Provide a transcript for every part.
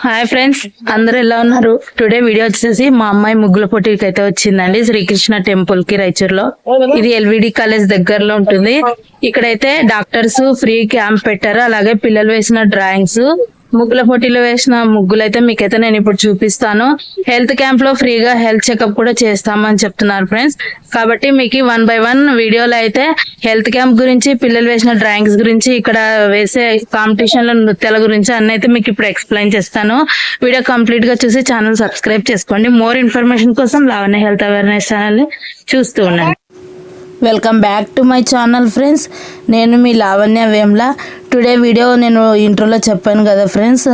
Hi friends, అందరూ ఎలా ఉన్నారు? టుడే వీడియో వచ్చేసి మా అమ్మాయి ముగ్గుల పోటీకి అయితే వచ్చిందండి శ్రీకృష్ణ టెంపుల్ కి రాయచూర్లో. ఇది ఎల్విడి కాలేజ్ దగ్గరలో ఉంటుంది. ఇక్కడైతే డాక్టర్స్ ఫ్రీ క్యాంప్ పెట్టారు. అలాగే పిల్లలు వేసిన డ్రాయింగ్స్, ముగ్గుల పోటీలో వేసిన ముగ్గులు అయితే మీకైతే నేను ఇప్పుడు చూపిస్తాను. హెల్త్ క్యాంప్ లో ఫ్రీగా హెల్త్ చెకప్ కూడా చేస్తామని చెప్తున్నారు ఫ్రెండ్స్. కాబట్టి మీకు 1 by 1 వీడియోలో అయితే హెల్త్ క్యాంప్ గురించి, పిల్లలు వేసిన డ్రాయింగ్స్ గురించి, ఇక్కడ వేసే కాంపిటీషన్ లో నృత్యాల గురించి అన్ని అయితే మీకు ఇప్పుడు ఎక్స్ప్లెయిన్ చేస్తాను. వీడియో కంప్లీట్ గా చూసి ఛానల్ సబ్స్క్రైబ్ చేసుకోండి. మోర్ ఇన్ఫర్మేషన్ కోసం లావణ్య హెల్త్ అవేర్నెస్ ఛానల్ ని చూస్తూ ఉండండి. Welcome back to my channel friends. నేను మీ లావణ్య వేమ్లా. టుడే వీడియో నేను ఇంట్రోలో చెప్పాను కదా ఫ్రెండ్స్,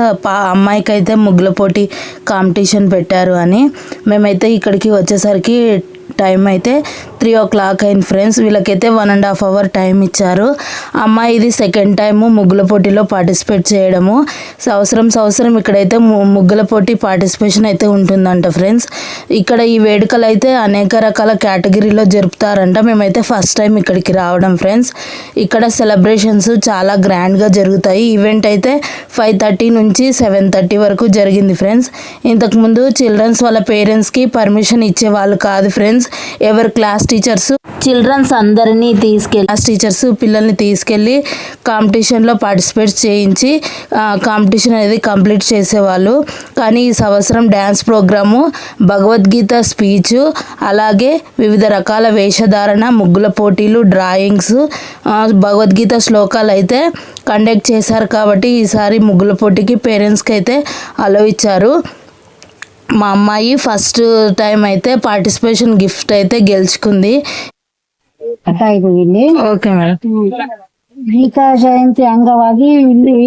అమ్మాయికి అయితే ముగ్గుల పోటీ కాంపిటీషన్ పెట్టారు అని. మేమైతే ఇక్కడికి వచ్చేసరికి టైం అయితే 3 o'clock అయింది ఫ్రెండ్స్. వీళ్ళకైతే 1.5 hour టైం ఇచ్చారు. అమ్మాయి ఇది సెకండ్ టైము ముగ్గుల పోటీలో పార్టిసిపేట్ చేయడము. సంవత్సరం ఇక్కడైతే ముగ్గుల పోటీ పార్టిసిపేషన్ అయితే ఉంటుందంట ఫ్రెండ్స్. ఇక్కడ ఈ వేడుకలు అయితే అనేక రకాల కేటగిరీలో జరుపుతారంట. మేమైతే ఫస్ట్ టైం ఇక్కడికి రావడం ఫ్రెండ్స్. ఇక్కడ సెలబ్రేషన్స్ చాలా గ్రాండ్గా జరుగుతాయి. ఈవెంట్ అయితే 5:30 నుంచి 7:30 వరకు జరిగింది ఫ్రెండ్స్. ఇంతకుముందు చిల్డ్రన్స్ వాళ్ళ పేరెంట్స్కి పర్మిషన్ ఇచ్చేవాళ్ళు కాదు ఫ్రెండ్స్. ఎవరు క్లాస్ టీచర్స్ చిల్డ్రన్స్ అందరినీ క్లాస్ టీచర్స్ పిల్లల్ని తీసుకెళ్ళి కాంపిటీషన్లో పార్టిసిపేట్ చేయించి కాంపిటీషన్ అనేది కంప్లీట్ చేసేవాళ్ళు. కానీ ఈ సంవత్సరం డ్యాన్స్ ప్రోగ్రాము, భగవద్గీత స్పీచ్, అలాగే వివిధ రకాల వేషధారణ, ముగ్గుల పోటీలు, డ్రాయింగ్స్, భగవద్గీత శ్లోకాలు అయితే కండక్ట్ చేశారు. కాబట్టి ఈసారి ముగ్గుల పోటీకి పేరెంట్స్కి అయితే అలో ఇచ్చారు. మా అమ్మాయి ఫస్ట్ టైం అయితే పార్టిసిపేషన్ గిఫ్ట్ అయితే గెలుచుకుంది. Okay madam. ಗೀತಾ ಜಯಂತಿ ಅಂಗವಾಗಿ ಇಲ್ಲಿ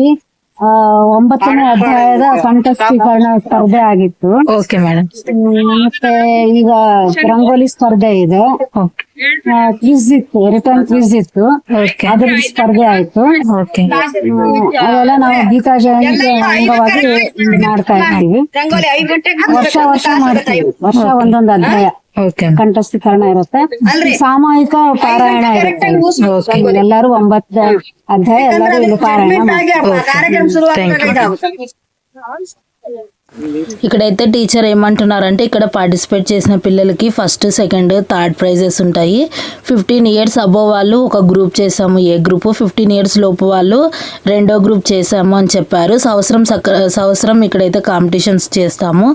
9ನೇ ಅಧ್ಯಾಯದ ಕಂಠಸ್ಥೀಕರಣ ಸ್ಪರ್ಧೆ ಆಗಿತ್ತು. Okay madam. ಮತ್ತೆ ಈಗ ರಂಗೋಲಿ ಸ್ಪರ್ಧೆ ಇದೆ. ಕ್ವಿಜ್ ಇತ್ತು, ರಿಟರ್ನ್ ಕ್ವಿಜ್ ಇತ್ತು, ಅದ್ರ ಸ್ಪರ್ಧೆ ಆಯ್ತು. ಅದೆಲ್ಲ ನಾವು ಗೀತಾ ಜಯಂತಿ ಅಂಗವಾಗಿ ಮಾಡ್ತಾ ಇರ್ತೀವಿ. ವರ್ಷ ಮಾಡ್ತೀವಿ. ವರ್ಷ ಒಂದೊಂದು ಅಧ್ಯಾಯ ಕಂಠಸ್ಥೀಕರಣ ಇರುತ್ತೆ. ಸಾಮೂಹಿಕ ಪಾರಾಯಣ ಇರುತ್ತೆ. ಎಲ್ಲರೂ 9 ಅಧ್ಯಾಯ ಎಲ್ಲರೂ ಇಲ್ಲಿ ಪಾರಾಯಣ ಮಾಡ್ತಾರೆ. ఇక్కడైతే టీచర్ ఏమంటున్నారంటే, ఇక్కడ పార్టిసిపేట్ చేసిన పిల్లలకి ఫస్ట్, సెకండ్, థర్డ్ ప్రైజెస్ ఉంటాయి. 15 years అబోవ్ వాళ్ళు ఒక గ్రూప్ చేసాము, ఏ గ్రూప్. 15 years లోపు వాళ్ళు రెండో గ్రూప్ చేసాము అని చెప్పారు. సంవత్సరం ఇక్కడైతే కాంపిటీషన్స్ చేస్తాము.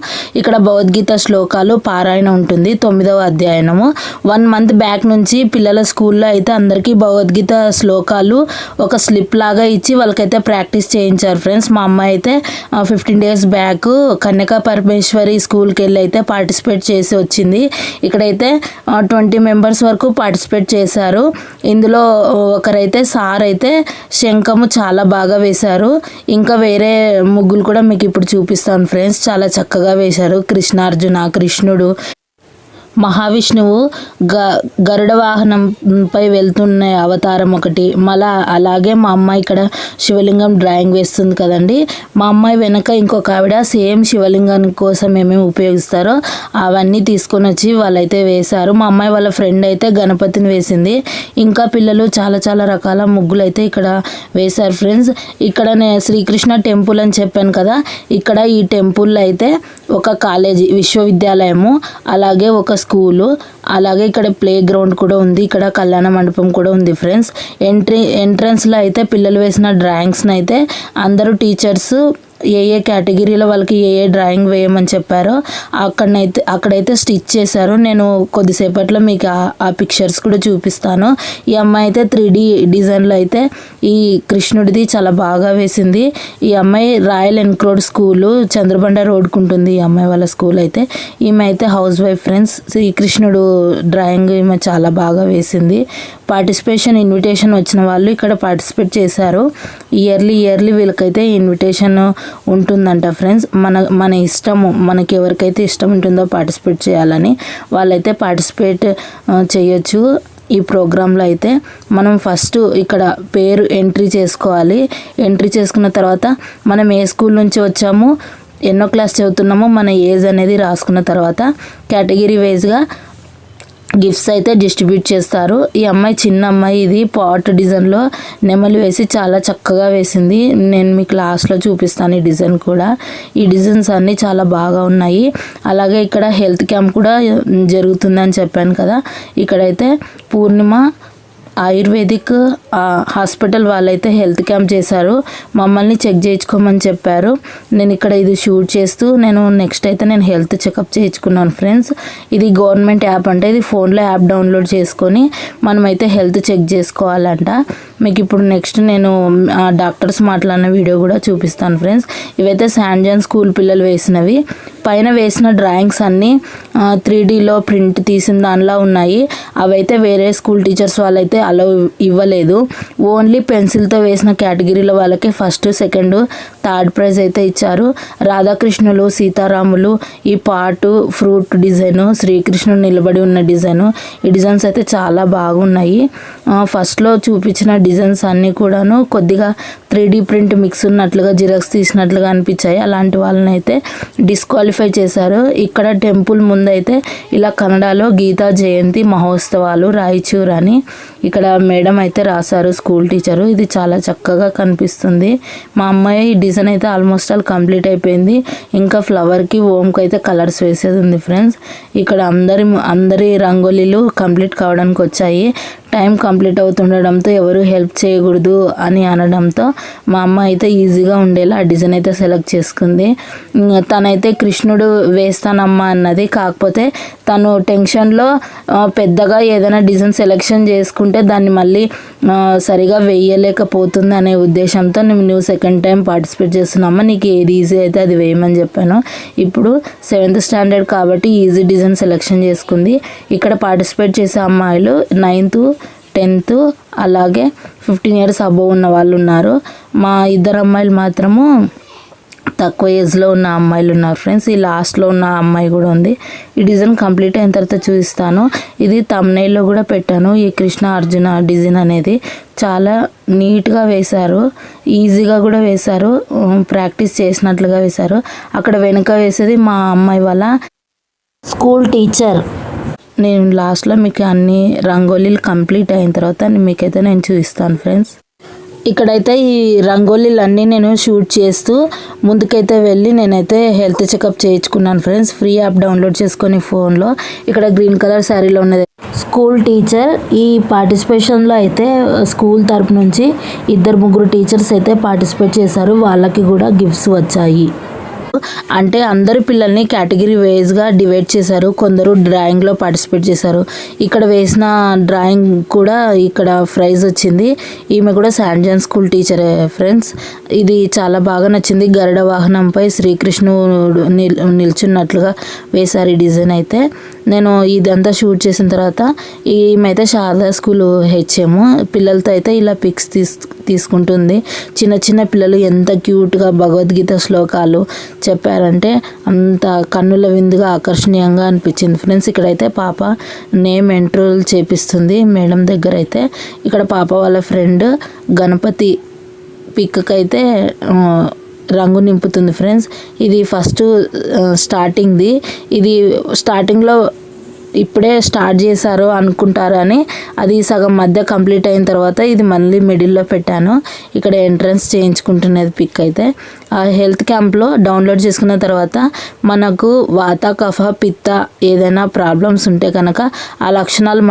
ఇక్కడ భగవద్గీత శ్లోకాలు పారాయణ ఉంటుంది, 9వ అధ్యాయము. 1 month బ్యాక్ నుంచి పిల్లల స్కూల్లో అయితే అందరికీ భగవద్గీత శ్లోకాలు ఒక స్లిప్ లాగా ఇచ్చి వాళ్ళకైతే ప్రాక్టీస్ చేయించారు ఫ్రెండ్స్. మా అమ్మాయి అయితే 15 days బ్యాక్ కన్యకా పరమేశ్వరి స్కూల్కి వెళ్ళి అయితే పార్టిసిపేట్ చేసి వచ్చింది. ఇక్కడైతే 20 members వరకు పార్టిసిపేట్ చేశారు. ఇందులో ఒకరైతే సార్ అయితే శంఖము చాలా బాగా వేశారు. ఇంకా వేరే ముగ్గులు కూడా మీకు ఇప్పుడు చూపిస్తాను ఫ్రెండ్స్. చాలా చక్కగా వేశారు. కృష్ణార్జున, కృష్ణుడు, మహావిష్ణువు గరుడ వాహనంపై వెళ్తున్న అవతారం ఒకటి. మళ్ళా అలాగే మా అమ్మాయి ఇక్కడ శివలింగం డ్రాయింగ్ వేస్తుంది కదండి. మా అమ్మాయి వెనక ఇంకొక ఆవిడ సేమ్ శివలింగం కోసం ఏమేమి ఉపయోగిస్తారో అవన్నీ తీసుకొని వచ్చి వాళ్ళైతే వేశారు. మా అమ్మాయి వాళ్ళ ఫ్రెండ్ అయితే గణపతిని వేసింది. ఇంకా పిల్లలు చాలా రకాల ముగ్గులు అయితే ఇక్కడ వేశారు ఫ్రెండ్స్. ఇక్కడ శ్రీకృష్ణ టెంపుల్ అని చెప్పాను కదా, ఇక్కడ ఈ టెంపుల్లో అయితే ఒక కాలేజీ, విశ్వవిద్యాలయము, అలాగే ఒక స్కూలు, అలాగే ఇక్కడ ప్లే గ్రౌండ్ కూడా ఉంది. ఇక్కడ కళ్యాణ మండపం కూడా ఉంది ఫ్రెండ్స్. ఎంట్రన్స్లో అయితే పిల్లలు వేసిన డ్రాయింగ్స్ని అయితే అందరూ టీచర్స్ ఏ కేటగిరీలో వాళ్ళకి ఏ డ్రాయింగ్ వేయమని చెప్పారో అక్కడైతే స్టిచ్ చేశారు. నేను కొద్దిసేపట్లో మీకు ఆ పిక్చర్స్ కూడా చూపిస్తాను. ఈ అమ్మాయి అయితే 3D డిజైన్లో అయితే ఈ కృష్ణుడిది చాలా బాగా వేసింది. ఈ అమ్మాయి రాయల్ ఎన్క్రోడ్ స్కూలు, చంద్రబండ రోడ్కు ఉంటుంది ఈ అమ్మాయి వాళ్ళ స్కూల్ అయితే. ఈమె అయితే హౌస్ వైఫ్ ఫ్రెండ్స్. ఈ కృష్ణుడు డ్రాయింగ్ ఈమె చాలా బాగా వేసింది. పార్టిసిపేషన్ ఇన్విటేషన్ వచ్చిన వాళ్ళు ఇక్కడ పార్టిసిపేట్ చేశారు. ఇయర్లీ వీళ్ళకైతే ఇన్విటేషన్ ఉంటుందంట ఫ్రెండ్స్. మన ఇష్టము, మనకి ఎవరికైతే ఇష్టం ఉంటుందో పార్టిసిపేట్ చేయాలని వాళ్ళైతే పార్టిసిపేట్ చేయొచ్చు. ఈ ప్రోగ్రాంలో అయితే మనం ఫస్ట్ ఇక్కడ పేరు ఎంట్రీ చేసుకోవాలి. ఎంట్రీ చేసుకున్న తర్వాత మనం ఏ స్కూల్ నుంచి వచ్చాము, ఎన్నో క్లాస్ చదువుతున్నామో, మన ఏజ్ అనేది రాసుకున్న తర్వాత కేటగిరీ వైజ్గా గిఫ్ట్స్ అయితే డిస్ట్రిబ్యూట్ చేస్తారు. ఈ అమ్మాయి చిన్న అమ్మాయి, ఇది పాట్ డిజైన్లో నెమలి వేసి చాలా చక్కగా వేసింది. నేను మీకు లాస్ట్లో చూపిస్తాను ఈ డిజైన్ కూడా. ఈ డిజైన్స్ అన్నీ చాలా బాగా ఉన్నాయి. అలాగే ఇక్కడ హెల్త్ క్యాంప్ కూడా జరుగుతుందని చెప్పాను కదా. ఇక్కడైతే పూర్ణిమ ఆయుర్వేదిక్ హాస్పిటల్ వాళ్ళైతే హెల్త్ క్యాంప్ చేశారు. మమ్మల్ని చెక్ చేయించుకోమని చెప్పారు. నేను ఇక్కడ ఇది షూట్ చేస్తూ నెక్స్ట్ అయితే నేను హెల్త్ చెకప్ చేయించుకున్నాను ఫ్రెండ్స్. ఇది గవర్నమెంట్ యాప్ అంటే ఇది ఫోన్లో యాప్ డౌన్లోడ్ చేసుకొని మనమైతే హెల్త్ చెక్ చేసుకోవాలంట. మీకు ఇప్పుడు నెక్స్ట్ నేను డాక్టర్స్ మాట్లాడిన వీడియో కూడా చూపిస్తాను ఫ్రెండ్స్. ఇవైతే శాంట్ జాన్ స్కూల్ పిల్లలు వేసినవి. పైన వేసిన డ్రాయింగ్స్ అన్నీ 3Dలో ప్రింట్ తీసిన దానిలా ఉన్నాయి. అవైతే వేరే స్కూల్ టీచర్స్ వాళ్ళైతే అలౌ ఇవ్వలేదు. ఓన్లీ పెన్సిల్తో వేసిన కేటగిరీల వాళ్ళకి ఫస్ట్, సెకండ్, థర్డ్ ప్రైజ్ అయితే ఇచ్చారు. రాధాకృష్ణులు, సీతారాములు, ఈ పాటు ఫ్రూట్ డిజైను, శ్రీకృష్ణుడు నిలబడి ఉన్న డిజైను, ఈ డిజైన్స్ అయితే చాలా బాగున్నాయి. ఫస్ట్లో చూపించిన డిజైన్స్ అన్నీ కూడాను కొద్దిగా 3D ప్రింట్ మిక్స్ ఉన్నట్లుగా, జిరాక్స్ తీసినట్లుగా అనిపించాయి. అలాంటి వాళ్ళని అయితే డిస్క్వాలిఫై చేశారు. ఇక్కడ టెంపుల్ ముందైతే ఇలా కన్నడలో గీతా జయంతి మహోత్సవాలు రాయచూర్ అని ఇక్కడ మేడం అయితే రాశారు, స్కూల్ టీచరు. ఇది చాలా చక్కగా కనిపిస్తుంది. మా అమ్మాయి ఈ డిజైన్ అయితే ఆల్మోస్ట్ ఆల్ కంప్లీట్ అయిపోయింది. ఇంకా ఫ్లవర్కి, ఓమ్కి అయితే కలర్స్ వేసేది ఉంది ఫ్రెండ్స్. ఇక్కడ అందరి రంగోలీలు కంప్లీట్ కావడానికి వచ్చాయి. టైం కంప్లీట్ అవుతుండడంతో ఎవరు హెల్ప్ చేయకూడదు అని అనడంతో మా అమ్మ అయితే ఈజీగా ఉండేలా ఆ డిజైన్ అయితే సెలెక్ట్ చేసుకుంది. తనైతే కృష్ణుడు వేస్తానమ్మా అన్నది. కాకపోతే తను టెన్షన్లో పెద్దగా ఏదైనా డిజైన్ సెలెక్షన్ చేసుకుంటే దాన్ని మళ్ళీ సరిగా వేయలేకపోతుంది అనే ఉద్దేశంతో నువ్వు సెకండ్ టైం పార్టిసిపేట్ చేస్తున్నామా, నీకు ఏది ఈజీ అయితే అది వేయమని చెప్పాను. ఇప్పుడు 7th స్టాండర్డ్ కాబట్టి ఈజీ డిజైన్ సెలెక్షన్ చేసుకుంది. ఇక్కడ పార్టిసిపేట్ చేసే అమ్మాయిలు 9th, 10th అలాగే 15 years అబోవ్ ఉన్న వాళ్ళు ఉన్నారు. మా ఇద్దరు అమ్మాయిలు మాత్రము తక్కువ ఏజ్లో ఉన్న అమ్మాయిలు ఉన్నారు ఫ్రెండ్స్. ఈ లాస్ట్లో ఉన్న అమ్మాయి కూడా ఉంది. ఈ డిజైన్ కంప్లీట్ అయిన తర్వాత చూపిస్తాను. ఇది తమ్నైల్లో కూడా పెట్టాను. ఈ కృష్ణ అర్జున డిజైన్ అనేది చాలా నీట్గా వేశారు, ఈజీగా కూడా వేశారు, ప్రాక్టీస్ చేసినట్లుగా వేశారు. అక్కడ వెనుక వేసేది మా అమ్మాయి వాళ్ళ స్కూల్ టీచర్. నేను లాస్ట్లో మీకు అన్ని రంగోలీలు కంప్లీట్ అయిన తర్వాత మీకైతే నేను చూపిస్తాను ఫ్రెండ్స్. ఇక్కడైతే ఈ రంగోలీలు అన్నీ నేను షూట్ చేస్తూ ముందుకైతే వెళ్ళి నేనైతే హెల్త్ చెకప్ చేయించుకున్నాను ఫ్రెండ్స్. ఫ్రీ యాప్ డౌన్లోడ్ చేసుకొని ఫోన్లో. ఇక్కడ గ్రీన్ కలర్ శారీలో ఉన్నది స్కూల్ టీచర్. ఈ పార్టిసిపేషన్లో అయితే స్కూల్ తరపు నుంచి 2-3 టీచర్స్ అయితే పార్టిసిపేట్ చేశారు. వాళ్ళకి కూడా గిఫ్ట్స్ వచ్చాయి. అంటే అందరి పిల్లల్ని కేటగిరీ వైజ్గా డివైడ్ చేశారు. కొందరు డ్రాయింగ్లో పార్టిసిపేట్ చేశారు. ఇక్కడ వేసిన డ్రాయింగ్ కూడా ఇక్కడ ప్రైజ్ వచ్చింది. ఈమె కూడా శాంట్ జాన్ స్కూల్ టీచరే ఫ్రెండ్స్. ఇది చాలా బాగా నచ్చింది. గరుడ వాహనంపై శ్రీకృష్ణుడు నిల్చున్నట్లుగా వేశారు ఈ డిజైన్ అయితే. నేను ఇదంతా షూట్ చేసిన తర్వాత ఈమె అయితే శారదా స్కూల్ HM పిల్లలతో అయితే ఇలా పిక్స్ తీసుకుంటుంది. చిన్న చిన్న పిల్లలు ఎంత క్యూట్గా భగవద్గీత శ్లోకాలు చెప్పారంటే అంత కన్నుల విందుగా ఆకర్షణీయంగా అనిపించింది ఫ్రెండ్స్. ఇక్కడైతే పాప నేమ్ ఎంట్రోల్ చేపిస్తుంది మేడం దగ్గర అయితే. ఇక్కడ పాప వాళ్ళ ఫ్రెండ్ గణపతి పిక్కి అయితే రంగు నింపుతుంది ఫ్రెండ్స్. ఇది ఫస్ట్ స్టార్టింగ్ది. ఇది స్టార్టింగ్లో ఇప్పుడే స్టార్ట్ చేశారు అనుకుంటారని అది సగం మధ్య కంప్లీట్ అయిన తర్వాత ఇది మళ్ళీ మిడిల్లో పెట్టాను. ఇక్కడ ఎంట్రన్స్ చేయించుకుంటున్నది పిక్ అయితే. ఆ హెల్త్ క్యాంప్లో డౌన్లోడ్ చేసుకున్న తర్వాత మనకు వాత, కఫ, పిత్త ఏదైనా ప్రాబ్లమ్స్ ఉంటే కనుక ఆ లక్షణాలు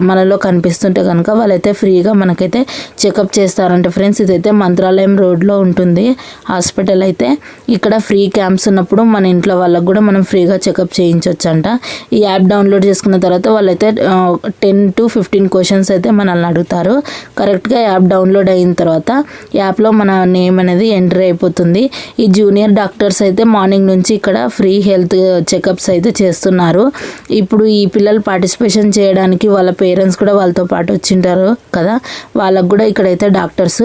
మనలో కనిపిస్తుంటే కనుక వాళ్ళైతే ఫ్రీగా మనకైతే చెకప్ చేస్తారంట ఫ్రెండ్స్. ఇదైతే మంత్రాలయం రోడ్లో ఉంటుంది హాస్పిటల్ అయితే. ఇక్కడ ఫ్రీ క్యాంప్స్ ఉన్నప్పుడు మన ఇంట్లో వాళ్ళకు కూడా మనం ఫ్రీగా చెకప్ చేయించవచ్చంట. ఈ యాప్ డౌన్లోడ్ చేసుకున్న తర్వాత వాళ్ళైతే 10 to 15 క్వశ్చన్స్ అయితే మనల్ని అడుగుతారు. కరెక్ట్గా యాప్ డౌన్లోడ్ అయిన తర్వాత యాప్లో మన నేమ్ అనేది ఎంటర్ అయిపోతుంది. ఈ జూనియర్ డాక్టర్స్ అయితే మార్నింగ్ నుంచి ఇక్కడ ఫ్రీ హెల్త్ చెకప్స్ అయితే చేస్తున్నారు. ఇప్పుడు ఈ పిల్లలు పార్టిసిపేషన్ చేయడానికి వాళ్ళ పేరెంట్స్ కూడా వాళ్ళతో పాటు వచ్చింటారు కదా, వాళ్ళకు కూడా ఇక్కడైతే డాక్టర్స్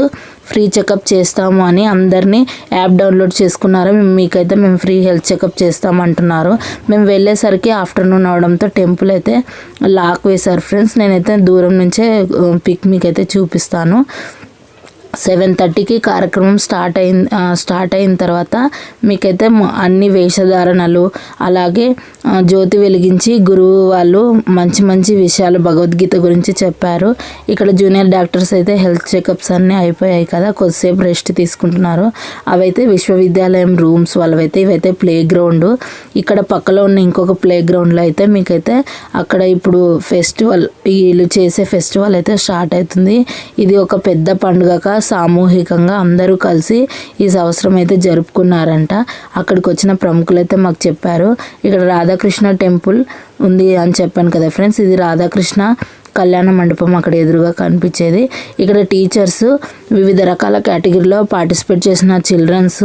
ఫ్రీ చెకప్ చేస్తాము అని అందరినీ యాప్ డౌన్లోడ్ చేసుకున్నారు. మీకైతే మేము ఫ్రీ హెల్త్ చెకప్ చేస్తామంటున్నారు. మేము వెళ్ళేసరికి ఆఫ్టర్నూన్ అవడంతో టెంపుల్ అయితే లాక్ వేశారు ఫ్రెండ్స్. నేనైతే దూరం నుంచే పిక్ మీకైతే చూపిస్తాను. 7:30కి కార్యక్రమం స్టార్ట్ అయిన తర్వాత మీకైతే అన్ని వేషధారణలు అలాగే జ్యోతి వెలిగించి గురువు వాళ్ళు మంచి మంచి విషయాలు భగవద్గీత గురించి చెప్పారు. ఇక్కడ జూనియర్ డాక్టర్స్ అయితే హెల్త్ చెకప్స్ అన్నీ అయిపోయాయి కదా, కొద్దిసేపు రెస్ట్ తీసుకుంటున్నారు. అవైతే విశ్వవిద్యాలయం రూమ్స్ వాళ్ళవైతే. ఇవైతే ప్లే గ్రౌండ్. ఇక్కడ పక్కలో ఉన్న ఇంకొక ప్లే గ్రౌండ్లో అయితే మీకైతే అక్కడ ఇప్పుడు ఫెస్టివల్, వీళ్ళు చేసే ఫెస్టివల్ అయితే స్టార్ట్ అవుతుంది. ఇది ఒక పెద్ద పండుగగా సామూహికంగా అందరూ కలిసి ఈ సంవత్సరం అయితే జరుపుకున్నారంట. అక్కడికి వచ్చిన ప్రముఖులు అయితే మాకు చెప్పారు. ఇక్కడ రాధాకృష్ణ టెంపుల్ ఉంది అని చెప్పాను కదా ఫ్రెండ్స్, ఇది రాధాకృష్ణ కళ్యాణ మండపం అక్కడ ఎదురుగా కనిపించేది. ఇక్కడ టీచర్స్ వివిధ రకాల కేటగిరీలో పార్టిసిపేట్ చేసిన చిల్డ్రన్స్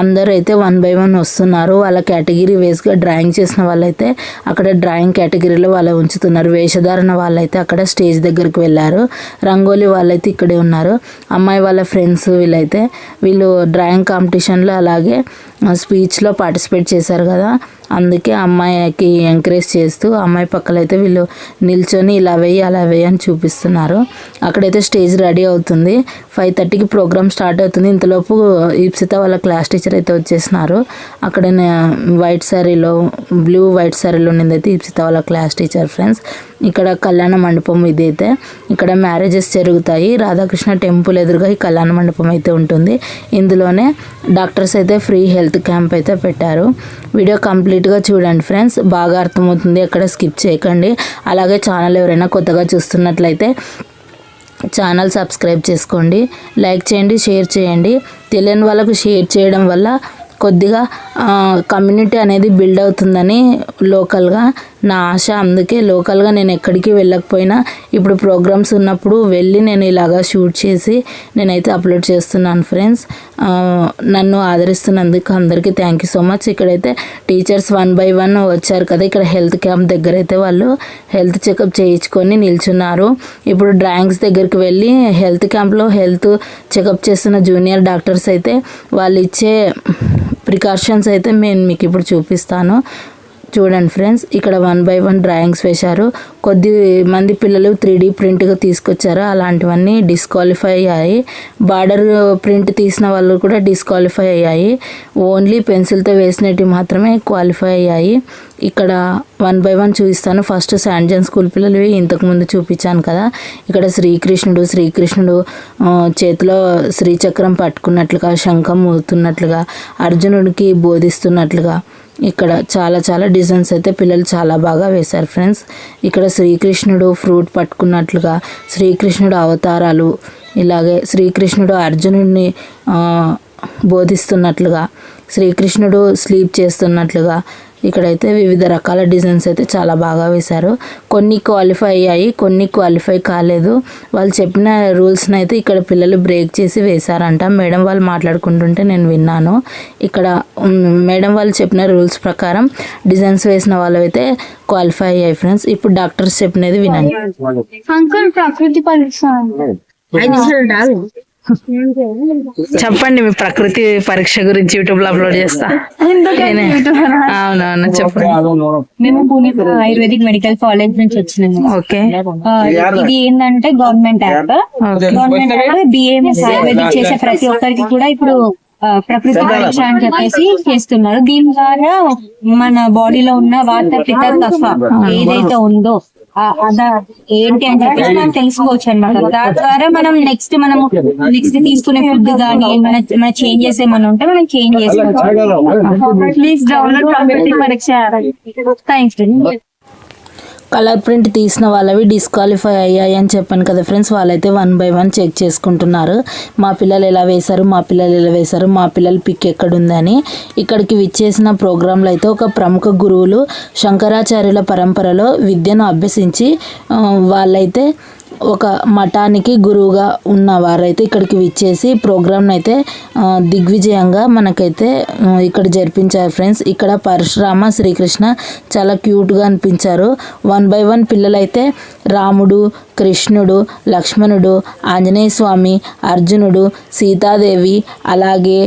అందరూ అయితే 1 by 1 వస్తున్నారు. వాళ్ళ కేటగిరీ వేస్గా డ్రాయింగ్ చేసిన వాళ్ళైతే అక్కడ డ్రాయింగ్ కేటగిరీలో వాళ్ళు ఉంచుతున్నారు. వేషధారణ వాళ్ళైతే అక్కడ స్టేజ్ దగ్గరికి వెళ్ళారు. రంగోలీ వాళ్ళైతే ఇక్కడే ఉన్నారు. అమ్మాయి వాళ్ళ ఫ్రెండ్స్ వీళ్ళు డ్రాయింగ్ కాంపిటీషన్లో అలాగే స్పీచ్లో పార్టిసిపేట్ చేశారు కదా, అందుకే అమ్మాయికి ఎంకరేజ్ చేస్తూ అమ్మాయి పక్కలైతే వీళ్ళు నిల్చొని ఇలా వేయి అలా వేయి అని చూపిస్తున్నారు. అక్కడైతే స్టేజ్ రెడీ అవుతుంది. 5:30కి ప్రోగ్రామ్ స్టార్ట్ అవుతుంది. ఇంతలోపు ఈప్సిత వాళ్ళ క్లాస్ టీచర్ అయితే వచ్చేసినారు. అక్కడ బ్లూ వైట్ శారీలో ఉన్నదైతే ఈప్సిత వాళ్ళ క్లాస్ టీచర్ ఫ్రెండ్స్. ఇక్కడ కళ్యాణ మండపం ఇదైతే. ఇక్కడ మ్యారేజెస్ జరుగుతాయి. రాధాకృష్ణ టెంపుల్ ఎదురుగా ఈ కళ్యాణ మండపం అయితే ఉంటుంది. ఇందులోనే డాక్టర్స్ అయితే ఫ్రీ హెల్త్ క్యాంప్ అయితే పెట్టారు. వీడియో కంప్లీట్గా చూడండి ఫ్రెండ్స్, బాగా అర్థమవుతుంది. ఎక్కడ స్కిప్ చేయకండి. అలాగే ఛానల్ ఎవరైనా కొత్తగా చూస్తున్నట్లయితే ఛానల్ సబ్స్క్రైబ్ చేసుకోండి, లైక్ చేయండి, షేర్ చేయండి. తెలియని వాళ్ళకు షేర్ చేయడం వల్ల కొద్దిగా కమ్యూనిటీ అనేది బిల్డ్ అవుతుందని లోకల్గా నా ఆశ. అందుకే లోకల్గా నేను ఎక్కడికి వెళ్ళకపోయినా ఇప్పుడు ప్రోగ్రామ్స్ ఉన్నప్పుడు వెళ్ళి నేను ఇలాగా షూట్ చేసి నేనైతే అప్లోడ్ చేస్తున్నాను ఫ్రెండ్స్. నన్ను ఆదరిస్తున్నందుకు అందరికీ థ్యాంక్ యూ సో మచ్. ఇక్కడైతే టీచర్స్ 1 by 1 వచ్చారు కదా, ఇక్కడ హెల్త్ క్యాంప్ దగ్గర అయితే వాళ్ళు హెల్త్ చెకప్ చేయించుకొని నిల్చున్నారు. ఇప్పుడు డ్రాయింగ్స్ దగ్గరికి వెళ్ళి హెల్త్ క్యాంప్లో హెల్త్ చెకప్ చేస్తున్న జూనియర్ డాక్టర్స్ అయితే వాళ్ళు ఇచ్చే ప్రికాషన్స్ అయితే నేను మీకు ఇప్పుడు చూపిస్తాను. చూడండి ఫ్రెండ్స్, ఇక్కడ 1 by 1 డ్రాయింగ్స్ వేశారు. కొద్ది మంది పిల్లలు 3D ప్రింట్గా తీసుకొచ్చారు. అలాంటివన్నీ డిస్క్వాలిఫై అయ్యాయి. బార్డర్ ప్రింట్ తీసిన వాళ్ళు కూడా డిస్క్వాలిఫై అయ్యాయి. ఓన్లీ పెన్సిల్తో వేసినవి మాత్రమే క్వాలిఫై అయ్యాయి. ఇక్కడ 1 by 1 చూపిస్తాను. ఫస్ట్ శాంట్ జాన్ స్కూల్ పిల్లలు ఇంతకుముందు చూపించాను కదా. ఇక్కడ శ్రీకృష్ణుడు చేతిలో శ్రీచక్రం పట్టుకున్నట్లుగా, శంఖం ఊతున్నట్లుగా, అర్జునుడికి బోధిస్తున్నట్లుగా ఇక్కడ చాలా డిజైన్స్ అయితే పిల్లలు చాలా బాగా వేశారు ఫ్రెండ్స్. ఇక్కడ శ్రీకృష్ణుడు ఫ్రూట్ పట్టుకున్నట్లుగా, శ్రీకృష్ణుడు అవతారాలు, ఇలాగే శ్రీకృష్ణుడు అర్జునుడిని బోధిస్తున్నట్లుగా, శ్రీకృష్ణుడు స్లీప్ చేస్తున్నట్లుగా ఇక్కడైతే వివిధ రకాల డిజైన్స్ అయితే చాలా బాగా వేశారు. కొన్ని క్వాలిఫై అయ్యాయి, కొన్ని క్వాలిఫై కాలేదు. వాళ్ళు చెప్పిన రూల్స్ని అయితే ఇక్కడ పిల్లలు బ్రేక్ చేసి వేశారంట. మేడం వాళ్ళు మాట్లాడుకుంటుంటే నేను విన్నాను. ఇక్కడ మేడం వాళ్ళు చెప్పిన రూల్స్ ప్రకారం డిజైన్స్ వేసిన వాళ్ళు అయితే క్వాలిఫై అయ్యాయి ఫ్రెండ్స్. ఇప్పుడు డాక్టర్స్ చెప్పినది వినండి. చెప్పండి, మీ ప్రకృతి పరీక్ష గురించి యూట్యూబ్ లో అప్లోడ్ చేస్తా. అవునవును చెప్పండి. మేము పూణే ఆయుర్వేదిక్ మెడికల్ కాలేజ్ నుంచి వచ్చినాము. ఓకే, ఇది ఏంటంటే government app. Government app BAMS ayurvedic చేసే ప్రతి ఒక్కరికి కూడా ఇప్పుడు ప్రకృతి పరీక్ష అని చెప్పేసి చేస్తున్నారు. దీని ద్వారా మన బాడీలో ఉన్న వాత పిత్త కఫ ఏదైతే ఉందో ఏంటి అని చెప్పేసి మనం తెలుసుకోవచ్చు అనమాట. దాని ద్వారా మనం నెక్స్ట్ తీసుకునే ఫుడ్ కానీ ఏమైనా చేంజెస్ ఏమైనా ఉంటే మనం చేంజ్ చేసుకోవచ్చు. ప్లీజ్ డౌన్లోడ్ ప్రకృతి పరీక్ష. థ్యాంక్స్. కలర్ ప్రింట్ తీసిన వాళ్ళవి డిస్క్వాలిఫై అయ్యాయి అని చెప్పాను కదా ఫ్రెండ్స్. వాళ్ళైతే 1 by 1 చెక్ చేసుకుంటున్నారు. మా పిల్లలు ఎలా వేశారు, మా పిల్లల పిక్ ఎక్కడుందని. ఇక్కడికి విచ్చేసిన ప్రోగ్రాంలో అయితే ఒక ప్రముఖ గురువులు శంకరాచార్యుల పరంపరలో విద్యను అభ్యసించి వాళ్ళైతే ఒక మఠానికి గురువుగా ఉన్న వారైతే ఇక్కడికి విచ్చేసి ప్రోగ్రామ్ని అయితే దిగ్విజయంగా మనకైతే ఇక్కడ జరిపించారు ఫ్రెండ్స్. ఇక్కడ పరశురామ, శ్రీకృష్ణ చాలా క్యూట్గా అనిపించారు. 1 by 1 పిల్లలైతే రాముడు, కృష్ణుడు, లక్ష్మణుడు, ఆంజనేయ స్వామి, అర్జునుడు, సీతాదేవి, అలాగే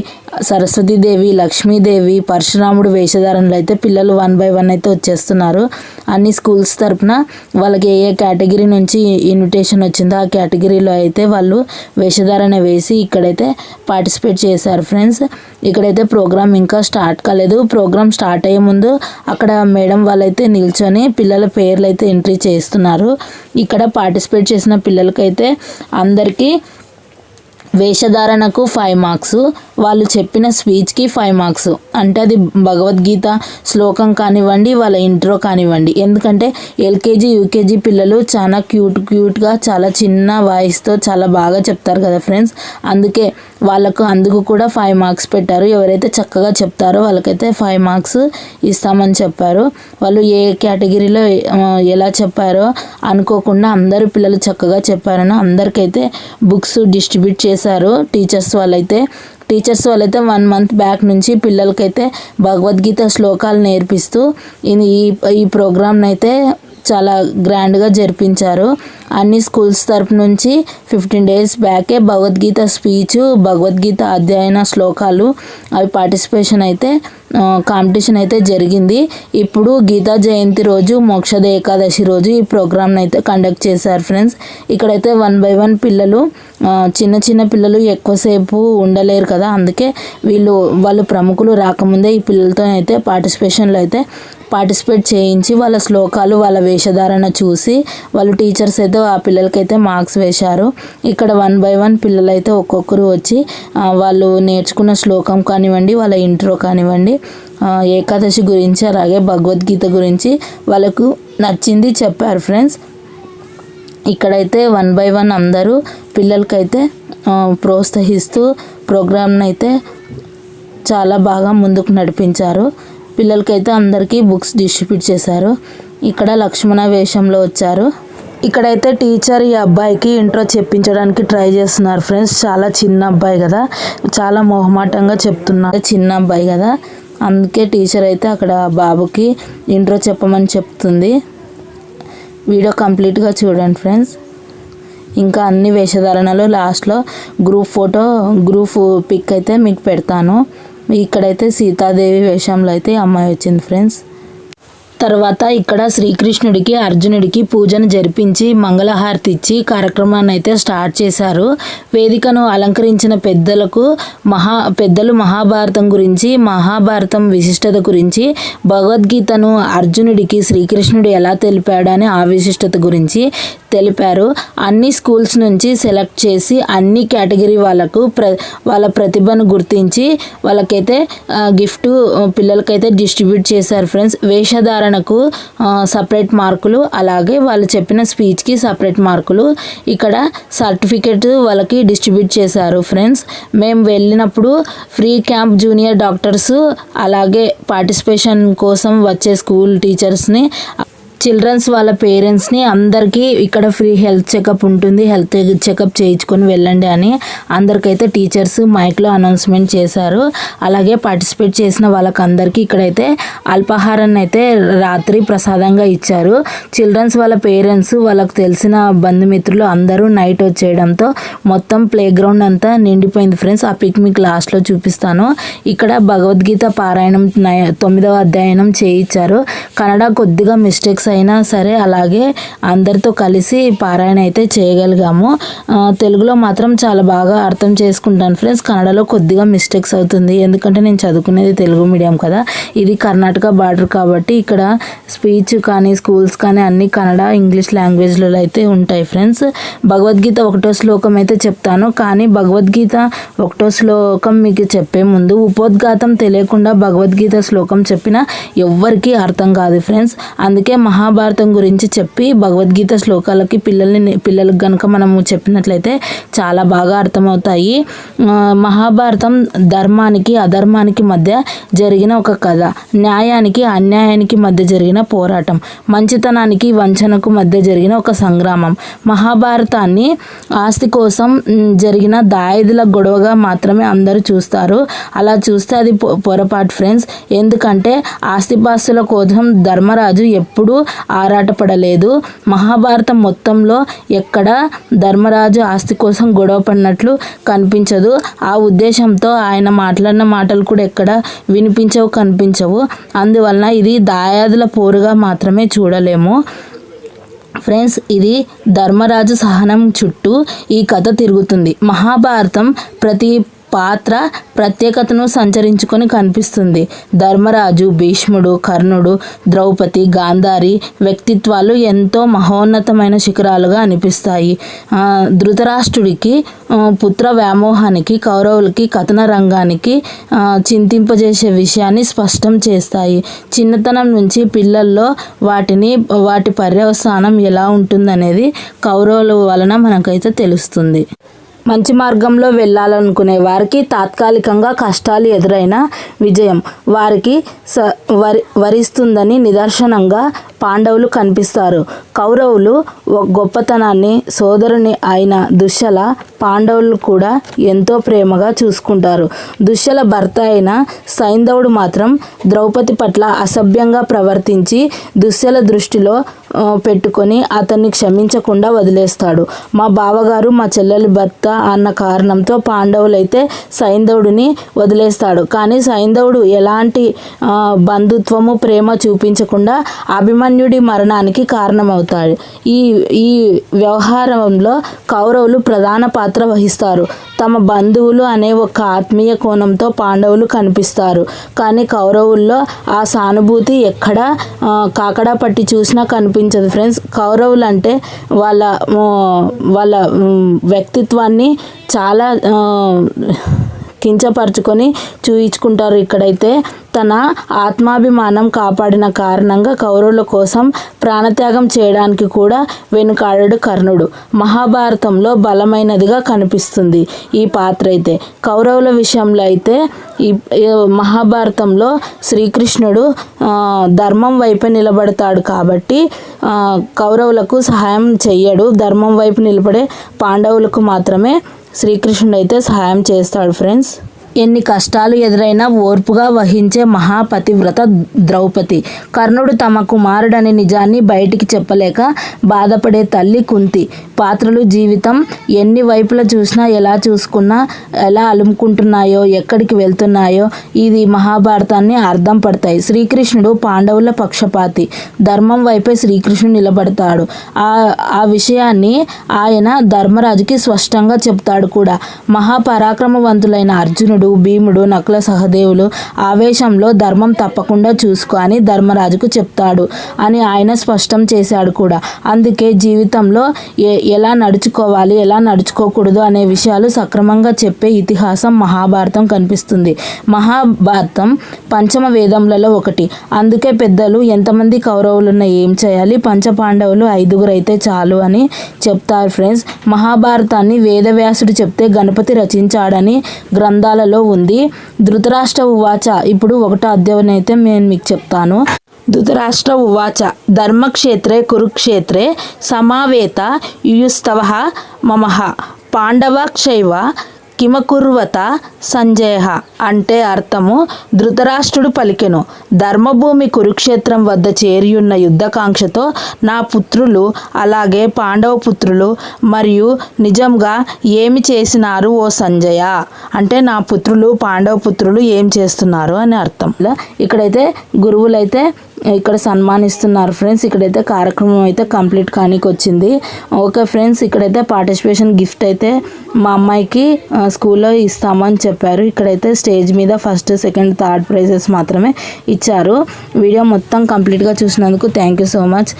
సరస్వతీదేవి, లక్ష్మీదేవి, పరశురాముడు వేషధారణలు అయితే పిల్లలు 1 by 1 అయితే వచ్చేస్తున్నారు. అన్ని స్కూల్స్ తరపున వాళ్ళకి ఏ కేటగిరీ నుంచి ఇన్విటేషన్ వచ్చిందో ఆ కేటగిరీలో అయితే వాళ్ళు వేషధారణ వేసి ఇక్కడైతే పార్టిసిపేట్ చేశారు ఫ్రెండ్స్. ఇక్కడైతే ప్రోగ్రామ్ ఇంకా స్టార్ట్ కాలేదు. ప్రోగ్రామ్ స్టార్ట్ అయ్యే ముందు అక్కడ మేడం వాళ్ళైతే నిల్చొని పిల్లల పేర్లు అయితే ఎంట్రీ చేస్తున్నారు. ఇక్కడ పార్టిసిపేట్ చేసిన పిల్లలకైతే అందరికీ వేషధారణకు 5 మార్క్స్, వాళ్ళు చెప్పిన స్పీచ్కి 5 మార్క్స్. అంటే అది భగవద్గీత శ్లోకం కానివ్వండి, వాళ్ళ ఇంట్రో కానివ్వండి. ఎందుకంటే ఎల్కేజీ యూకేజీ పిల్లలు చాలా క్యూట్గా చాలా చిన్న వాయిస్తో చాలా బాగా చెప్తారు కదా ఫ్రెండ్స్. అందుకే అందుకు కూడా 5 మార్క్స్ పెట్టారు. ఎవరైతే చక్కగా చెప్తారో వాళ్ళకైతే 5 మార్క్స్ ఇస్తామని చెప్పారు. వాళ్ళు ఏ కేటగిరీలో ఎలా చెప్పారో అనుకోకుండా అందరు పిల్లలు చక్కగా చెప్పారని అందరికైతే బుక్స్ డిస్ట్రిబ్యూట్ చేశారు టీచర్స్ వాళ్ళైతే 1 month బ్యాక్ నుంచి పిల్లలకైతే భగవద్గీత శ్లోకాలు నేర్పిస్తూ ఈ ప్రోగ్రామ్ని అయితే చాలా గ్రాండ్గా జరిపించారు. అన్ని స్కూల్స్ తరపు నుంచి 15 days బ్యాకే భగవద్గీత స్పీచ్, భగవద్గీత అధ్యయన శ్లోకాలు అవి పార్టిసిపేషన్ అయితే కాంపిటీషన్ అయితే జరిగింది. ఇప్పుడు గీతా జయంతి రోజు, మోక్షద ఏకాదశి రోజు ఈ ప్రోగ్రామ్ని అయితే కండక్ట్ చేశారు ఫ్రెండ్స్. ఇక్కడైతే 1 by 1 పిల్లలు, చిన్న పిల్లలు ఎక్కువసేపు ఉండలేరు కదా, అందుకే వాళ్ళు ప్రముఖులు రాకముందే ఈ పిల్లలతో అయితే పార్టిసిపేషన్లో అయితే పార్టిసిపేట్ చేయించి వాళ్ళ శ్లోకాలు, వాళ్ళ వేషధారణ చూసి వాళ్ళు టీచర్స్ అయితే ఆ పిల్లలకైతే మార్క్స్ వేశారు. ఇక్కడ 1 by 1 పిల్లలు అయితే ఒక్కొక్కరు వచ్చి వాళ్ళు నేర్చుకున్న శ్లోకం కానివ్వండి, వాళ్ళ ఇంట్రో కానివ్వండి, ఏకాదశి గురించి అలాగే భగవద్గీత గురించి వాళ్ళకు నచ్చింది చెప్పారు ఫ్రెండ్స్. ఇక్కడైతే 1 by 1 అందరూ పిల్లలకైతే ప్రోత్సహిస్తూ ప్రోగ్రామ్ని అయితే చాలా బాగా ముందుకు నడిపించారు. పిల్లలకైతే అందరికీ బుక్స్ డిస్ట్రిబ్యూట్ చేశారు. ఇక్కడ లక్ష్మణ వేషంలో వచ్చారు. ఇక్కడైతే టీచర్ ఈ అబ్బాయికి ఇంట్రో చెప్పించడానికి ట్రై చేస్తున్నారు ఫ్రెండ్స్. చాలా చిన్న అబ్బాయి కదా, చాలా మొహమాటంగా చెప్తున్నారు. చిన్న అబ్బాయి కదా, అందుకే టీచర్ అయితే అక్కడ బాబుకి ఇంట్రో చెప్పమని చెప్తుంది. వీడియో కంప్లీట్గా చూడండి ఫ్రెండ్స్. ఇంకా అన్ని వేషధారణలు లాస్ట్లో గ్రూప్ పిక్ అయితే మీకు పెడతాను. ఇక్కడైతే సీతాదేవి వేషంలో అయితే అమ్మాయి వచ్చింది ఫ్రెండ్స్. తర్వాత ఇక్కడ శ్రీకృష్ణుడికి అర్జునుడికి పూజను జరిపించి మంగళహారతి ఇచ్చి కార్యక్రమాన్ని అయితే స్టార్ట్ చేశారు. వేదికను అలంకరించిన పెద్దలు మహాభారతం గురించి, మహాభారతం విశిష్టత గురించి, భగవద్గీతను అర్జునుడికి శ్రీకృష్ణుడు ఎలా తెలిపాడు అని ఆ విశిష్టత గురించి తెలిపారు. అన్ని స్కూల్స్ నుంచి సెలెక్ట్ చేసి అన్ని కేటగిరీ వాళ్ళ ప్రతిభను గుర్తించి వాళ్ళకైతే గిఫ్ట్ పిల్లలకైతే డిస్ట్రిబ్యూట్ చేశారు ఫ్రెండ్స్. వేషధారణకు సపరేట్ మార్కులు, అలాగే వాళ్ళు చెప్పిన స్పీచ్కి సపరేట్ మార్కులు, ఇక్కడ సర్టిఫికెట్ వాళ్ళకి డిస్ట్రిబ్యూట్ చేశారు ఫ్రెండ్స్. మేము వెళ్ళినప్పుడు ఫ్రీ క్యాంప్ జూనియర్ డాక్టర్స్ అలాగే పార్టిసిపేషన్ కోసం వచ్చే స్కూల్ టీచర్స్ని, చిల్డ్రన్స్ వాళ్ళ పేరెంట్స్ని అందరికీ ఇక్కడ ఫ్రీ హెల్త్ చెకప్ ఉంటుంది, హెల్త్ చెకప్ చేయించుకొని వెళ్ళండి అని అందరికైతే టీచర్స్ మైక్లో అనౌన్స్మెంట్ చేశారు. అలాగే పార్టిసిపేట్ చేసిన వాళ్ళకందరికీ ఇక్కడైతే అల్పాహారాన్ని అయితే రాత్రి ప్రసాదంగా ఇచ్చారు. చిల్డ్రన్స్ వాళ్ళ పేరెంట్స్, వాళ్ళకు తెలిసిన బంధుమిత్రులు అందరూ నైట్ వచ్చేయడంతో మొత్తం ప్లే గ్రౌండ్ అంతా నిండిపోయింది ఫ్రెండ్స్. ఆ పిక్ మీకు లాస్ట్లో చూపిస్తాను. ఇక్కడ భగవద్గీత పారాయణం 9వ అధ్యాయం చేయించారు. కన్నడ కొద్దిగా మిస్టేక్స్ అయినా సరే అలాగే అందరితో కలిసి పారాయణ అయితే చేయగలిగాము. తెలుగులో మాత్రం చాలా బాగా అర్థం చేసుకుంటాను ఫ్రెండ్స్. కన్నడలో కొద్దిగా మిస్టేక్స్ అవుతుంది, ఎందుకంటే నేను చదువుకునేది తెలుగు మీడియం కదా. ఇది కర్ణాటక బార్డర్ కాబట్టి ఇక్కడ స్పీచ్ కానీ స్కూల్స్ కానీ అన్ని కన్నడ, ఇంగ్లీష్ లాంగ్వేజ్లో అయితే ఉంటాయి ఫ్రెండ్స్. భగవద్గీత 1వ శ్లోకం అయితే చెప్తాను, కానీ భగవద్గీత 1వ శ్లోకం మీకు చెప్పే ముందు ఉపోద్ఘాతం తెలియకుండా భగవద్గీత శ్లోకం చెప్పినా ఎవ్వరికీ అర్థం కాదు ఫ్రెండ్స్. అందుకే మహాభారతం గురించి చెప్పి భగవద్గీత శ్లోకాలకి పిల్లలకు కనుక మనము చెప్పినట్లయితే చాలా బాగా అర్థమవుతాయి. మహాభారతం ధర్మానికి అధర్మానికి మధ్య జరిగిన ఒక కథ, న్యాయానికి అన్యాయానికి మధ్య జరిగిన పోరాటం, మంచితనానికి వంచనకు మధ్య జరిగిన ఒక సంగ్రామం. మహాభారతాన్ని ఆస్తి కోసం జరిగిన దాయాదుల గొడవగా మాత్రమే అందరూ చూస్తారు. అలా చూస్తే అది పొరపాటు ఫ్రెండ్స్. ఎందుకంటే ఆస్తిపాస్తుల కోసం ధర్మరాజు ఎప్పుడూ ఆరాటపడలేదు. మహాభారతం మొత్తంలో ఎక్కడ ధర్మరాజు ఆస్తి కోసం గొడవ పడినట్లు కనిపించదు. ఆ ఉద్దేశంతో ఆయన మాట్లాడిన మాటలు కూడా ఎక్కడ కనిపించవు. అందువలన ఇది దాయాదుల పోరుగా మాత్రమే చూడలేము. ఫ్రెండ్స్, ఇది ధర్మరాజు సహనం చుట్టూ ఈ కథ తిరుగుతుంది. మహాభారతం ప్రతి పాత్ర ప్రత్యేకతను సంచరించుకొని కనిపిస్తుంది. ధర్మరాజు, భీష్ముడు, కర్ణుడు, ద్రౌపది, గాంధారి వ్యక్తిత్వాలు ఎంతో మహోన్నతమైన శిఖరాలుగా అనిపిస్తాయి. ధృతరాష్ట్రుడికి పుత్ర వ్యామోహానికి, కౌరవులకి కథన రంగానికి చింతింపజేసే విషయాన్ని స్పష్టం చేస్తాయి. చిన్నతనం నుంచి పిల్లల్లో వాటి పర్యవసానం ఎలా ఉంటుందనేది కౌరవుల వలన మనకైతే తెలుస్తుంది. మంచి మార్గంలో వెళ్ళాలనుకునే వారికి తాత్కాలికంగా కష్టాలు ఎదురైన విజయం వారికి వరిస్తుందని నిదర్శనంగా పాండవులు కనిపిస్తారు. కౌరవులు గొప్పతనాన్ని సోదరుని అయిన దుశ్శల పాండవులు కూడా ఎంతో ప్రేమగా చూసుకుంటారు. దుశ్శల భర్త అయిన సైంధవుడు మాత్రం ద్రౌపది పట్ల అసభ్యంగా ప్రవర్తించి దుశ్శల దృష్టిలో పెట్టుకొని అతన్ని క్షమించకుండా వదిలేస్తాడు. మా బావగారు మా చెల్లెలి భర్త అన్న కారణంతో పాండవులైతే సైంధవుడిని వదిలేస్తాడు. కానీ సైంధవుడు ఎలాంటి బంధుత్వము, ప్రేమ చూపించకుండా అభిమన్యుడి మరణానికి కారణమవుతాడు. ఈ వ్యవహారంలో కౌరవులు ప్రధాన పాత్ర వహిస్తారు. తమ బంధువులు అనే ఒక ఆత్మీయ కోణంతో పాండవులు కనిపిస్తారు. కానీ కౌరవుల్లో ఆ సానుభూతి ఎక్కడ కాకడా పట్టి చూసినా కనిపించదు. ఫ్రెండ్స్, కౌరవులు అంటే వాళ్ళ వ్యక్తిత్వాన్ని చాలా కించపరుచుకొని చూయించుకుంటారు. ఇక్కడైతే తన ఆత్మాభిమానం కాపాడిన కారణంగా కౌరవుల కోసం ప్రాణత్యాగం చేయడానికి కూడా వెనుకాడడు కర్ణుడు. మహాభారతంలో బలమైనదిగా కనిపిస్తుంది ఈ పాత్ర అయితే. కౌరవుల విషయంలో అయితే ఈ మహాభారతంలో శ్రీకృష్ణుడు ధర్మం వైపే నిలబడతాడు కాబట్టి కౌరవులకు సహాయం చెయ్యడు. ధర్మం వైపు నిలబడే పాండవులకు మాత్రమే శ్రీకృష్ణుడు అయితే సహాయం చేస్తాడు. ఫ్రెండ్స్, ఎన్ని కష్టాలు ఎదురైనా ఓర్పుగా వహించే మహాపతివ్రత ద్రౌపది. కర్ణుడు తమ కుమారుడనే నిజాన్ని బయటికి చెప్పలేక బాధపడే తల్లి కుంతి. పాత్రలు జీవితం ఎన్ని వైపులా చూసినా, ఎలా చూసుకున్నా, ఎలా అలుముకుంటున్నాయో, ఎక్కడికి వెళ్తున్నాయో ఇది మహాభారతాన్ని అర్థం పడతాయి. శ్రీకృష్ణుడు పాండవుల పక్షపాతి. ధర్మం వైపే శ్రీకృష్ణుడు నిలబడతాడు. ఆ విషయాన్ని ఆయన ధర్మరాజుకి స్పష్టంగా చెప్తాడు కూడా. మహాపరాక్రమవంతులైన అర్జునుడు, భీముడు, నకుల సహదేవులు ఆవేశంలో ధర్మం తప్పకుండా చూసుకో అని ధర్మరాజుకు చెప్తాడు అని ఆయన స్పష్టం చేశాడు కూడా. అందుకే జీవితంలో ఎలా నడుచుకోవాలి, ఎలా నడుచుకోకూడదు అనే విషయాలు సక్రమంగా చెప్పే ఇతిహాసం మహాభారతం కనిపిస్తుంది. మహాభారతం పంచమ వేదములలో ఒకటి. అందుకే పెద్దలు ఎంతమంది కౌరవులున్నా ఏం చేయాలి, పంచపాండవులు 5 అయితే చాలు అని చెప్తారు. ఫ్రెండ్స్, మహాభారతాన్ని వేదవ్యాసుడు చెప్తే గణపతి రచించాడని గ్రంథాలలో ఉంది. ధృతరాష్ట్ర ఉవాచ. ఇప్పుడు 1వ అధ్యాయం అయితే నేను మీకు చెప్తాను. ధృతరాష్ట్ర ఉవాచ ధర్మక్షేత్రే కురుక్షేత్రే సమావేత యుయుస్తవః మమః పాండవక్షైవ కిమకుర్వత సంజయ. అంటే అర్థము, ధృతరాష్ట్రుడు పలికెను, ధర్మభూమి కురుక్షేత్రం వద్ద చేరియున్న యుద్ధకాంక్షతో నా పుత్రులు అలాగే పాండవ పుత్రులు మరియు నిజంగా ఏమి చేసినారు ఓ సంజయ. అంటే నా పుత్రులు పాండవ పుత్రులు ఏం చేస్తున్నారు అని అర్థం. ఇక్కడైతే గురువులైతే ఇక్కడ సన్మానిస్తున్నారు. ఫ్రెండ్స్, ఇక్కడైతే కార్యక్రమం అయితే కంప్లీట్ కానికి వచ్చింది. ఓకే ఫ్రెండ్స్, ఇక్కడైతే పార్టిసిపేషన్ గిఫ్ట్ అయితే మా అమ్మాయికి స్కూల్లో ఇస్తామని చెప్పారు. ఇక్కడైతే స్టేజ్ మీద 1st, 2nd, 3rd ప్రైజెస్ మాత్రమే ఇచ్చారు. వీడియో మొత్తం కంప్లీట్గా చూసినందుకు thank you so much.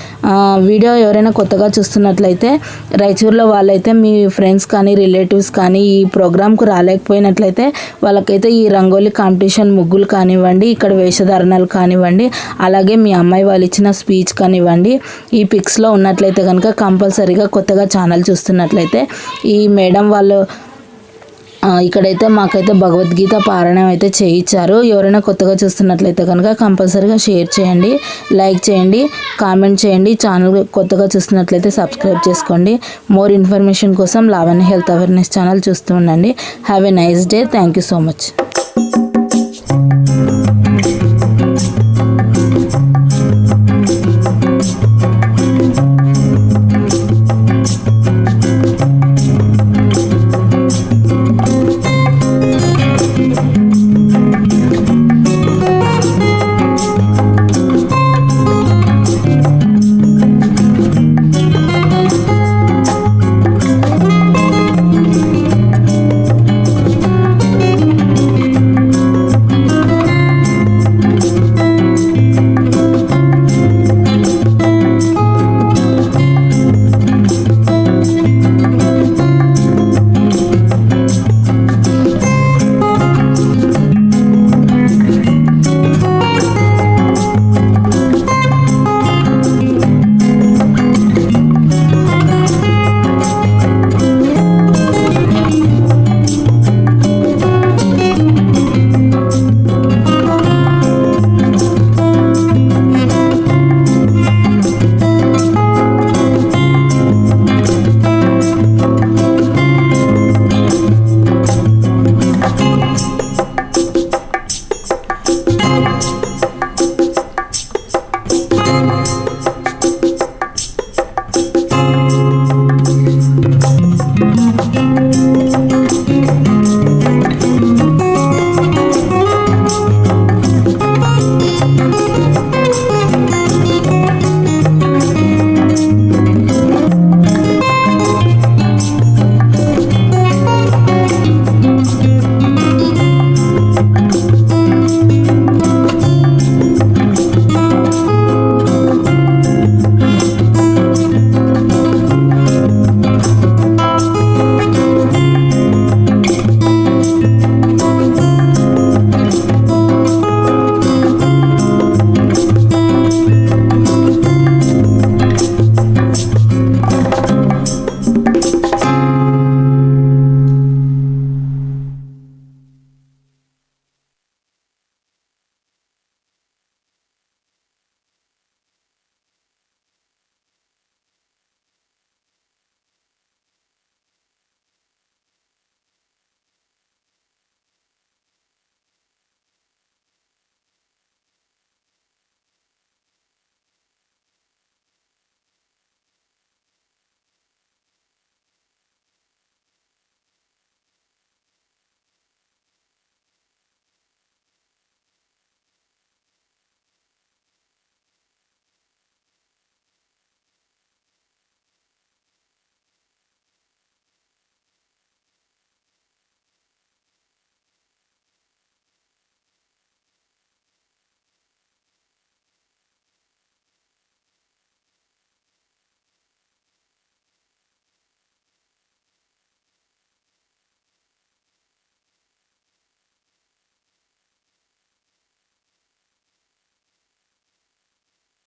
Video ఎవరైనా కొత్తగా చూస్తున్నట్లయితే రాయచూరులో వాళ్ళైతే మీ ఫ్రెండ్స్ కానీ రిలేటివ్స్ కానీ ఈ ప్రోగ్రామ్కు రాలేకపోయినట్లయితే వాళ్ళకైతే ఈ రంగోలీ కాంపిటీషన్ ముగ్గులు కానివ్వండి, ఇక్కడ వేషధారణలు కానివ్వండి, అలాగే మీ అమ్మాయి వాళ్ళు ఇచ్చిన స్పీచ్ కానివ్వండి, ఈ పిక్స్లో ఉన్నట్లయితే కనుక కంపల్సరీగా కొత్తగా ఛానల్ చూస్తున్నట్లయితే ఈ మేడం వాళ్ళు ఇక్కడైతే మాకైతే భగవద్గీత పారాయణం అయితే చేయించారు. ఎవరైనా కొత్తగా చూస్తున్నట్లయితే కనుక కంపల్సరీగా షేర్ చేయండి, లైక్ చేయండి, కామెంట్ చేయండి. ఛానల్ కొత్తగా చూస్తున్నట్లయితే సబ్స్క్రైబ్ చేసుకోండి. మోర్ ఇన్ఫర్మేషన్ కోసం లావణ్య హెల్త్ అవేర్నెస్ ఛానల్ చూస్తూ ఉండండి. Have a nice day. Thank you so much.